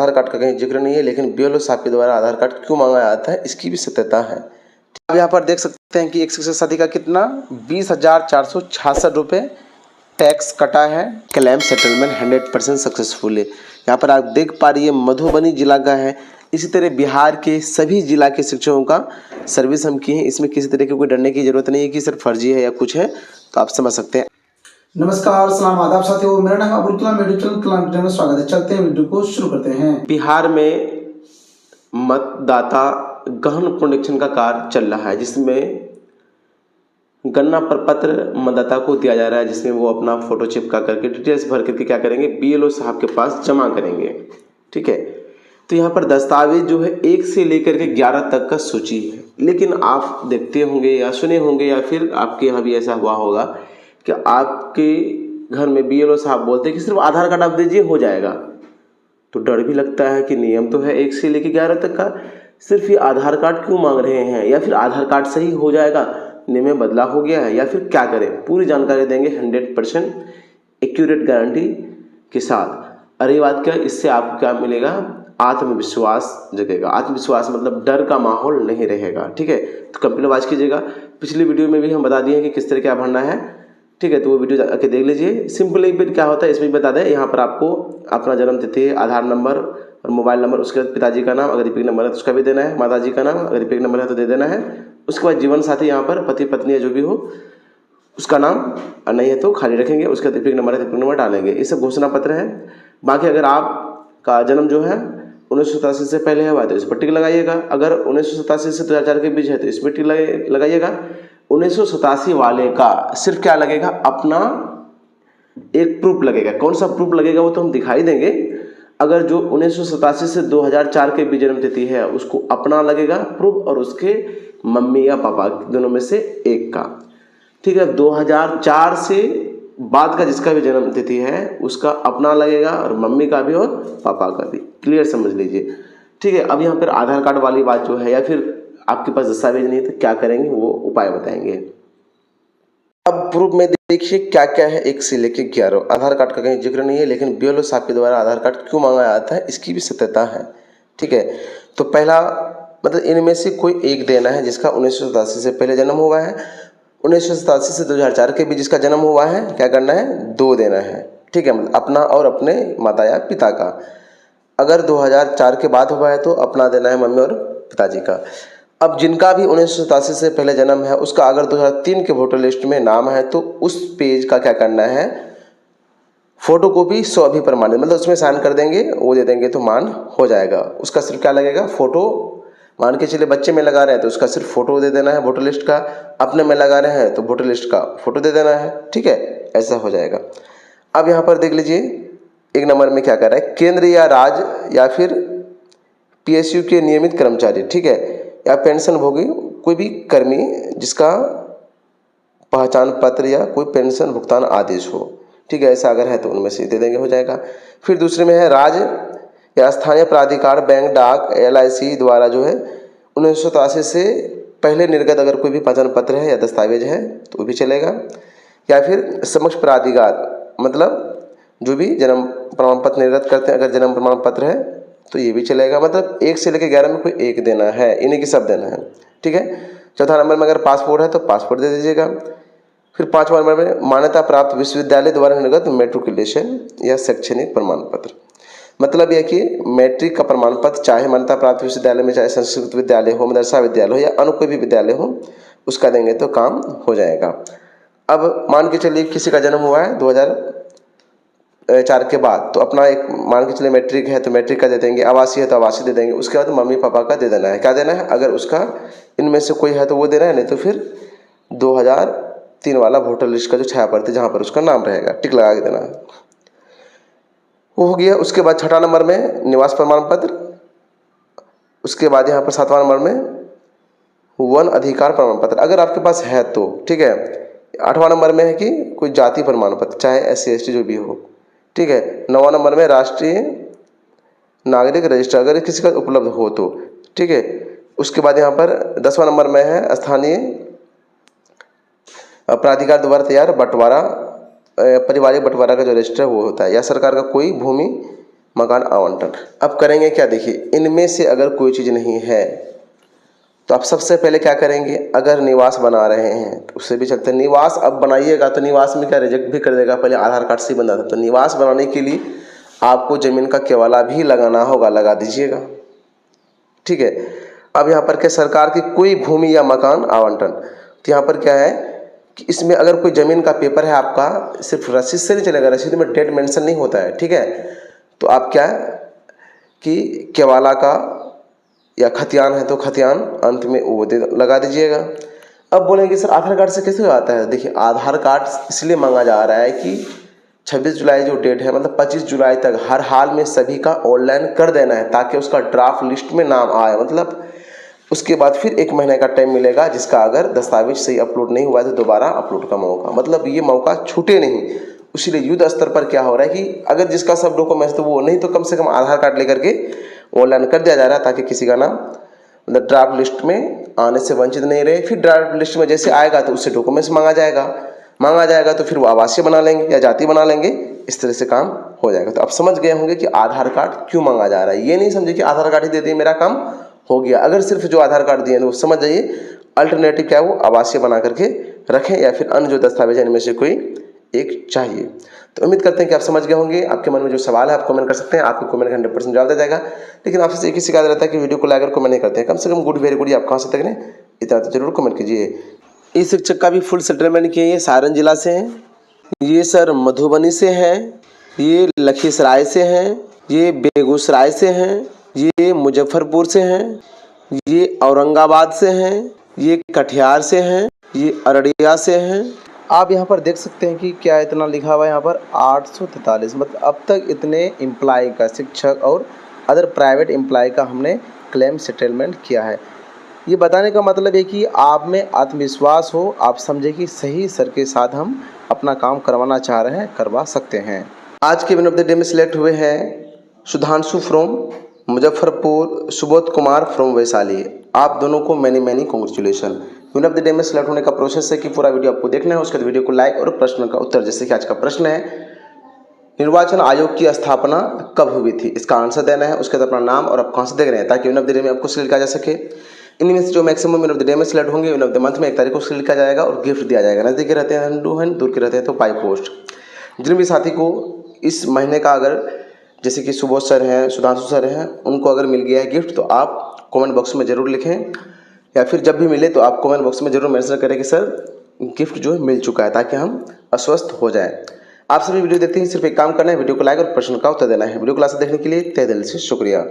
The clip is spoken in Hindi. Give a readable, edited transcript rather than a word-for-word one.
आधार कार्ड का कहीं जिक्र नहीं है, लेकिन बीएलओ साहब के द्वारा आधार कार्ड क्यों मांगा जाता है इसकी भी सत्यता है। अब यहाँ पर देख सकते हैं कि एक शिक्षक साथी का कितना 20,466 रुपये टैक्स कटा है। क्लेम सेटलमेंट 100% सक्सेसफुल है। यहाँ पर आप देख पा रही है मधुबनी जिला का है। इसी तरह बिहार के सभी जिला के शिक्षकों का सर्विस हम किए हैं। इसमें किसी तरह की कोई डरने की जरूरत नहीं है कि सिर्फ फर्जी है या कुछ है, तो आप समझ सकते हैं। नमस्कार, सलाम, आदाब साथियों, मेरा नाम अब्दुल कलाम, मेरे चैनल कलाम वीडियो में स्वागत है। चलते हैं वीडियो को शुरू करते हैं। बिहार में मतदाता गहन पुनरीक्षण का कार्य चल रहा है, जिसमें गणना प्रपत्र मतदाता को दिया जा रहा है, जिसमें वो अपना फोटो चिपका करके डिटेल्स भर करके क्या करेंगे, बीएलओ साहब के पास जमा करेंगे। ठीक है, तो यहाँ पर दस्तावेज जो है 1 से लेकर के 11 तक का सूची है। लेकिन आप देखते होंगे या सुने होंगे या फिर आपके यहाँ भी ऐसा हुआ होगा कि आपके घर में बीएलओ साहब बोलते हैं कि सिर्फ आधार कार्ड आप दीजिए हो जाएगा। तो डर भी लगता है कि नियम तो है 1 से लेकर 11 तक का, सिर्फ ये आधार कार्ड क्यों मांग रहे हैं, या फिर आधार कार्ड से ही हो जाएगा, नियम में बदलाव हो गया है, या फिर क्या करें। पूरी जानकारी देंगे 100% एक्यूरेट गारंटी के साथ। अरे बात क्या, इससे आपको क्या मिलेगा, आत्मविश्वास जगेगा। आत्मविश्वास मतलब डर का माहौल नहीं रहेगा। ठीक है, तो कंप्लीट वॉच कीजिएगा। पिछली वीडियो में भी हम बता दिए हैं कि किस तरह क्या भरना है। ठीक है, तो वो वीडियो आके देख लीजिए। सिंपली फिर क्या होता है इसमें बता दें। यहाँ पर आपको अपना जन्म तिथि, आधार नंबर और मोबाइल नंबर, उसके बाद पिताजी का नाम, अगर रिपीट नंबर है तो उसका भी देना है, माताजी का नाम अगर रिपीट नंबर है तो दे देना है। उसके बाद जीवन साथी, यहाँ पर पति पत्नी या जो भी हो उसका नाम, नहीं है तो खाली रखेंगे। उसके बाद रिपीट नंबर है, रिपीट नंबर डालेंगे। ये सब घोषणा पत्र है। बाकी अगर आपका जन्म जो है 1987 से पहले हुआ है तो इस पर टिक लगाइएगा। अगर 1987 से 2004 के बीच है तो इस पर टिक लगाइएगा। 1987 वाले का सिर्फ क्या लगेगा, अपना एक प्रूफ लगेगा। कौन सा प्रूफ लगेगा वो तो हम दिखाई देंगे। अगर जो 1987 से 2004 के बीच जन्म तिथि है उसको अपना लगेगा प्रूफ, और उसके मम्मी या पापा दोनों में से एक का। ठीक है, 2004 से बाद का जिसका भी जन्म तिथि है उसका अपना लगेगा, और मम्मी का भी और पापा का भी। क्लियर समझ लीजिए। ठीक है, अब यहाँ पर आधार कार्ड वाली बात जो है, या फिर आपके पास दस्तावेज नहीं है तो क्या करेंगे वो उपाय बताएंगे। अब प्रूफ में देखिए क्या क्या है 1 से लेकर 11। आधार कार्ड का कहीं जिक्र नहीं है, लेकिन बीएलओ साहब के द्वारा आधार कार्ड क्यों मांगा जाता है इसकी भी सत्यता है। ठीक है, तो पहला मतलब इनमें से कोई एक देना है जिसका 1987 से पहले जन्म हुआ है। 1987 से 2004 के बीच जिसका जन्म हुआ है क्या करना है, 2 देना है। ठीक है, मतलब अपना और अपने माता या पिता का। अगर 2004 के बाद हुआ है तो अपना देना है मम्मी और पिताजी का। अब जिनका भी 1987 से पहले जन्म है उसका अगर 2003 के वोटर लिस्ट में नाम है तो उस पेज का क्या करना है, फोटो कॉपी 100 भी प्रमाणित, मतलब उसमें साइन कर देंगे, वो दे देंगे तो मान हो जाएगा। उसका सिर्फ क्या लगेगा, फोटो। मान के चलिए बच्चे में लगा रहे हैं तो उसका सिर्फ फोटो दे देना है वोटर लिस्ट का। अपने में लगा रहे हैं तो वोटर लिस्ट का फोटो दे देना है। ठीक है, ऐसा हो जाएगा। अब यहाँ पर देख लीजिए 1 नंबर में क्या कर रहा है, केंद्र या राज्य या फिर पीएसयू के नियमित कर्मचारी, ठीक है, या पेंशन भोगी कोई भी कर्मी जिसका पहचान पत्र या कोई पेंशन भुगतान आदेश हो। ठीक है, ऐसा अगर है तो उनमें से दे देंगे, हो जाएगा। फिर दूसरे में है राज्य या स्थानीय प्राधिकार, बैंक, डाक, एलआईसी द्वारा जो है 1987 से पहले निर्गत अगर कोई भी पहचान पत्र है या दस्तावेज है तो वो भी चलेगा। या फिर समक्ष प्राधिकार, मतलब जो भी जन्म प्रमाण पत्र निर्गत करते हैं, अगर जन्म प्रमाण पत्र है तो ये भी चलेगा। मतलब 1 से लेकर 11 में कोई एक देना है, इन्हीं की सब देना है। ठीक है, चौथा नंबर में अगर पासपोर्ट है तो पासपोर्ट दे दीजिएगा। फिर 5वां नंबर में मान्यता प्राप्त विश्वविद्यालय द्वारा निर्गत मेट्रिकुलेशन या शैक्षणिक प्रमाण पत्र। मतलब यह कि मैट्रिक का प्रमाण पत्र, चाहे मान्यता प्राप्त विश्वविद्यालय में, चाहे संस्कृत विद्यालय हो, मदरसा विद्यालय हो या अन्य कोई भी विद्यालय हो, उसका देंगे तो काम हो जाएगा। अब मान के चलिए किसी का जन्म हुआ है 2004 के बाद, तो अपना एक मान के चलिए मैट्रिक है तो मैट्रिक का दे देंगे, आवासीय है तो आवासीय दे देंगे। उसके बाद मम्मी पापा का दे देना है। क्या देना है, अगर उसका इनमें से कोई है तो वो देना है, नहीं तो फिर 2003 वाला वोटर लिस्ट का जो छाया पड़ती है जहाँ पर उसका नाम रहेगा, टिक लगा के देना है। वो हो गया। उसके बाद 6वां नंबर में निवास प्रमाण पत्र। उसके बाद यहाँ पर 7वां नंबर में वन अधिकार प्रमाण पत्र, अगर आपके पास है तो। ठीक है, 8वां नंबर में है कि कोई जाति प्रमाण पत्र, चाहे SC ST जो भी हो। ठीक है, 9वां नंबर में राष्ट्रीय नागरिक रजिस्टर, अगर किसी का उपलब्ध हो तो। ठीक है, उसके बाद यहाँ पर 10वां नंबर में है स्थानीय प्राधिकार द्वारा तैयार बंटवारा, पारिवारिक बंटवारा का जो रजिस्टर वो होता है, या सरकार का कोई भूमि मकान आवंटन। अब करेंगे क्या, देखिए इनमें से अगर कोई चीज़ नहीं है तो आप सबसे पहले क्या करेंगे, अगर निवास बना रहे हैं तो उससे भी चलते हैं। निवास अब बनाइएगा तो निवास में क्या रिजेक्ट भी कर देगा, पहले आधार कार्ड से ही बंदा था। तो निवास बनाने के लिए आपको ज़मीन का केवाला भी लगाना होगा, लगा दीजिएगा, ठीक है। अब यहाँ पर क्या, सरकार की कोई भूमि या मकान आवंटन, तो यहाँ पर क्या है कि इसमें अगर कोई ज़मीन का पेपर है आपका, सिर्फ रसीद से नहीं चलेगा, रसीद में डेट मेंशन नहीं होता है, ठीक है। तो आप क्या कि केवाला का या खतियान है तो खतियान अंत में वो लगा दीजिएगा। अब बोलेंगे सर आधार कार्ड से कैसे हो आता है, देखिए आधार कार्ड इसलिए मांगा जा रहा है कि 26 जुलाई जो डेट है, मतलब 25 जुलाई तक हर हाल में सभी का ऑनलाइन कर देना है, ताकि उसका ड्राफ्ट लिस्ट में नाम आए। मतलब उसके बाद फिर 1 महीने का टाइम मिलेगा, जिसका अगर दस्तावेज सही अपलोड नहीं हुआ है तो दोबारा अपलोड का मौका, मतलब ये मौका छूटे नहीं। इसीलिए युद्ध स्तर पर क्या हो रहा है कि अगर जिसका सब डॉक्यूमेंट्स तो वो नहीं तो कम से कम आधार कार्ड लेकर के ऑनलाइन कर दिया जा रहा है, ताकि किसी का नाम मतलब ड्राफ्ट लिस्ट में आने से वंचित नहीं रहे। फिर ड्राफ्ट लिस्ट में जैसे आएगा तो उससे डॉक्यूमेंट्स मांगा जाएगा तो फिर वो आवासीय बना लेंगे या जाति बना लेंगे, इस तरह से काम हो जाएगा। तो आप समझ गए होंगे कि आधार कार्ड क्यों मांगा जा रहा है। ये नहीं समझे कि आधार कार्ड ही दे दिए मेरा काम हो गया। अगर सिर्फ जो आधार कार्ड दिए तो समझ जाइए अल्टरनेटिव क्या है, वो आवासीय बना करके रखें या फिर अन्य जो दस्तावेज है इनमें से कोई एक चाहिए। तो उम्मीद करते हैं कि आप समझ गए होंगे। आपके मन में जो सवाल है आप कमेंट कर सकते हैं, आपके कमेंट का 100% जवाब दिया जाएगा। लेकिन आपसे एक ही शिकायत रहता है कि वीडियो को लाइक और कमेंट नहीं करते हैं। कम से कम गुड वेरी गुड आप कहाँ से तक करें, इतना तो जरूर कमेंट कीजिए। इस शिक्षक का भी फुल सेटलमेंट किए, ये सारण जिला से हैं, ये सर मधुबनी से हैं, ये लखीसराय से हैं, ये बेगूसराय से हैं, ये मुजफ्फरपुर से हैं, ये औरंगाबाद से हैं, ये कटिहार से हैं, ये अररिया से हैं। आप यहाँ पर देख सकते हैं कि क्या इतना लिखा हुआ है यहाँ पर 843, मतलब अब तक इतने एम्प्लॉय का, शिक्षक और अदर प्राइवेट एम्प्लॉय का हमने क्लेम सेटलमेंट किया है। ये बताने का मतलब है कि आप में आत्मविश्वास हो, आप समझे कि सही सर के साथ हम अपना काम करवाना चाह रहे हैं, करवा सकते हैं। आज के विन ऑफ द डे में सिलेक्ट हुए हैं सुधांशु फ्रॉम मुजफ्फरपुर, सुबोध कुमार फ्रॉम वैशाली। आप दोनों को many congratulation. Win of the day में सिलेक्ट होने का प्रोसेस है कि पूरा वीडियो आपको देखना है, उसके बाद वीडियो को लाइक और प्रश्न का उत्तर, जैसे कि आज का प्रश्न है निर्वाचन आयोग की स्थापना कब हुई थी, इसका आंसर देना है। उसके बाद अपना नाम और आप कहाँ से देख रहे हैं, ताकि विन ऑफ द डे में आपको सिलेक्ट किया जा सके। इनमें से जो maximum win of the day में सिलेक्ट होंगे, विन ऑफ द मंथ में 1 तारीख को सिलेक्ट किया जाएगा और गिफ्ट दिया जाएगा। नजदीक के रहते हैं टू हैंड, दूर के रहते हैं तो बाई पोस्ट। जिन भी साथी को इस महीने का अगर जैसे कि सुबोध सर हैं, सुधांशु सर हैं, उनको अगर मिल गया है गिफ्ट तो आप कमेंट बॉक्स में ज़रूर लिखें, या फिर जब भी मिले तो आप कमेंट बॉक्स में ज़रूर मेंशन करें कि सर गिफ्ट जो है मिल चुका है, ताकि हम अस्वस्थ हो जाएं। आप सभी वीडियो देखते हैं, सिर्फ एक काम करना है, वीडियो को लाइक और प्रश्न का उत्तर देना है। वीडियो क्लास देखने के लिए तहे दिल से शुक्रिया।